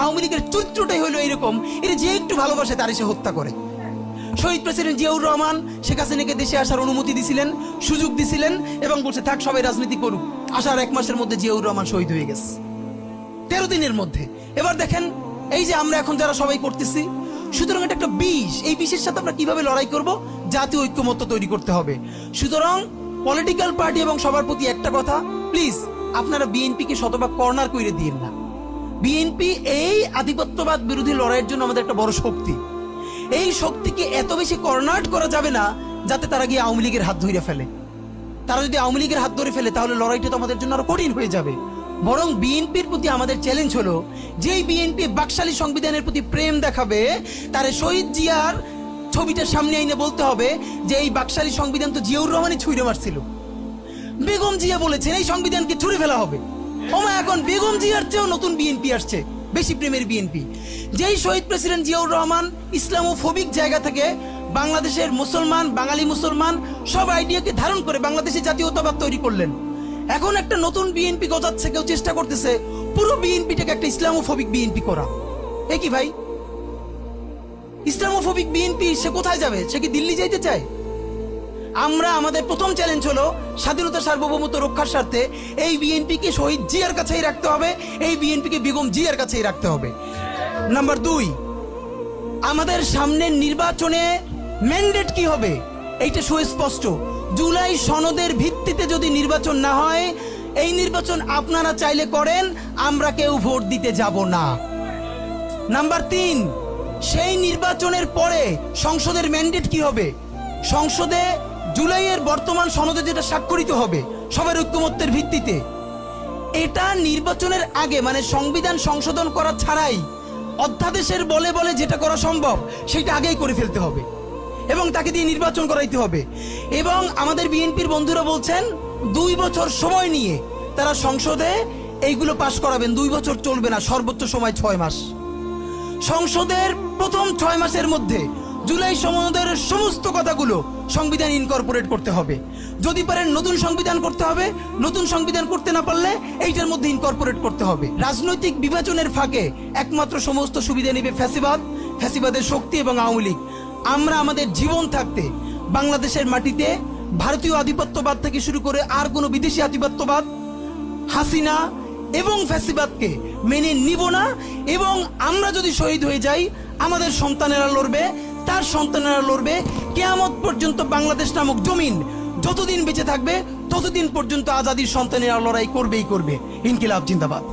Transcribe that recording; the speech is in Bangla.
আওয়ামী লীগের চরিত্রটাই হলো এরকম, এটা যে একটু ভালোবাসে তার সে হত্যা করে। শহীদ প্রেসিডেন্ট জিয়াউর রহমান শেখ হাসিনাকে দেশে আসার অনুমতি দিছিলেন, সুযোগ দিছিলেন এবং বলছে থাক সবাই রাজনীতি করুক। আসার 1 মাসের মধ্যে জিয়াউর রহমান শহীদ হয়ে গেছে, 13 দিনের মধ্যে। এবার দেখেন এই যে আমরা এখন যারা সবাই করতেছি, সুতরাং এটা একটা বিষ। এই বিষের সাথে আমরা কিভাবে লড়াই করব? জাতীয় ঐক্যমত্য তৈরি করতে হবে। সুতরাং পলিটিক্যাল পার্টি এবং সবার প্রতি একটা কথা, প্লিজ আপনারা বিএনপিকে শতভাগ কর্নার করে দিয়েন না। বিএনপি এই আধিপত্যবাদ বিরোধী লড়াইয়ের জন্য আমাদের একটা বড় শক্তি। এই শক্তিকে এত বেশি কর্নার করা যাবে না যাতে তারা গিয়ে আওয়ামী লীগের হাত ধরে ফেলে। তারা যদি আওয়ামী লীগের হাত ধরে ফেলে তাহলে লড়াইটা তো আমাদের জন্য আরো কঠিন হয়ে যাবে। বরং বিএনপির প্রতি আমাদের চ্যালেঞ্জ হলো, যেই বিএনপি বাকশালী সংবিধানের প্রতি প্রেম দেখাবে, তারে শহীদ জিয়ার ছবিটা সামনে এনে বলতে হবে যে এই বাকশালী সংবিধান তো জিয়াউর রহমানই ছুঁড়ে মারছিল। বেগম জিয়া বলেছেন এই সংবিধানকে ছুঁড়ে ফেলা হবে। ওমা এখন বেগম জিয়ার চেয়েও নতুন বিএনপি আসছে, বেশি প্রেমের বিএনপি। যেই শহীদ প্রেসিডেন্ট জিয়াউর রহমান ইসলামোফোবিক জায়গা থেকে বাংলাদেশের মুসলমান, বাঙালি মুসলমান সব আইডিয়াকে ধারণ করে বাংলাদেশে জাতীয়তাবাদ তৈরি করলেন। এখন একটা নতুন বিএনপি গজাচ্ছে, কেউ চেষ্টা করতেছে পুরো বিএনপিটাকে একটা ইসলামোফোবিক বিএনপি করা। এ কি ভাই, ইসলামোফোবিক বিএনপি সে কোথায় যাবে? সে কি দিল্লি যাইতে চায়? আমরা আমাদের প্রথম চ্যালেঞ্জ হলো স্বাধীনতা সার্বভৌমত্ব রক্ষার স্বার্থে এই বিএনপিকে শহীদ জিয়ার কাছেই রাখতে হবে, এই বিএনপিকে বেগম জিয়ার কাছেই রাখতে হবে। নাম্বার 2, আমাদের সামনের নির্বাচনে ম্যান্ডেট কি হবে এইটা সুস্পষ্ট। জুলাই সনদের ভিত্তিতে যদি নির্বাচন না হয়, এই নির্বাচন আপনারা চাইলে করেন, আমরা কেউ ভোট দিতে যাব না। নাম্বার 3, সেই নির্বাচনের পরে সংসদের ম্যান্ডেট কি হবে? সংসদে জুলাইয়ের বর্তমান সনদে যেটা স্বাক্ষরিত হবে সবার ঐক্যমত্যের ভিত্তিতে, এটা নির্বাচনের আগে মানে সংবিধান সংশোধন করা ছাড়াই অধ্যাদেশের বলে বলে যেটা করা সম্ভব সেটা আগেই করে ফেলতে হবে এবং তাকে দিয়ে নির্বাচন করাইতে হবে। এবং আমাদের বিএনপির বন্ধুরা বলছেন 2 বছর সময় নিয়ে তারা সংসদে এইগুলো পাশ করাবেন। 2 বছর চলবে না, সর্বোচ্চ সময় 6 মাস। সংসদের প্রথম 6 মাসের মধ্যে জুলাই সনদের সমস্ত কথাগুলো সংবিধান ইনকর্পোরেট করতে হবে। যদি পারেন নতুন সংবিধান করতে হবে, নতুন সংবিধান করতে না পারলে এইটার মধ্যে ইনকর্পোরেট করতে হবে। রাজনৈতিক বিভাজনের ফাঁকে একমাত্র সমস্ত সুবিধা নেবে ফ্যাসিবাদ, ফ্যাসিবাদের শক্তি এবং আওয়ামী লীগ। আমরা আমাদের জীবন থাকতে বাংলাদেশের মাটিতে ভারতীয় আধিপত্যবাদ থেকে শুরু করে আর কোনো বিদেশি আধিপত্যবাদ, হাসিনা এবং ফ্যাসিবাদকে মেনে নিব না। এবং আমরা যদি শহীদ হয়ে যাই, আমাদের সন্তানেরা লড়বে, তার সন্তানেরা লড়বে। কিয়ামত পর্যন্ত বাংলাদেশ নামক জমিন যতদিন বেঁচে থাকবে ততদিন পর্যন্ত আজাদির সন্তানেরা লড়াই করবেই করবে। ইনকিলাব জিন্দাবাদ।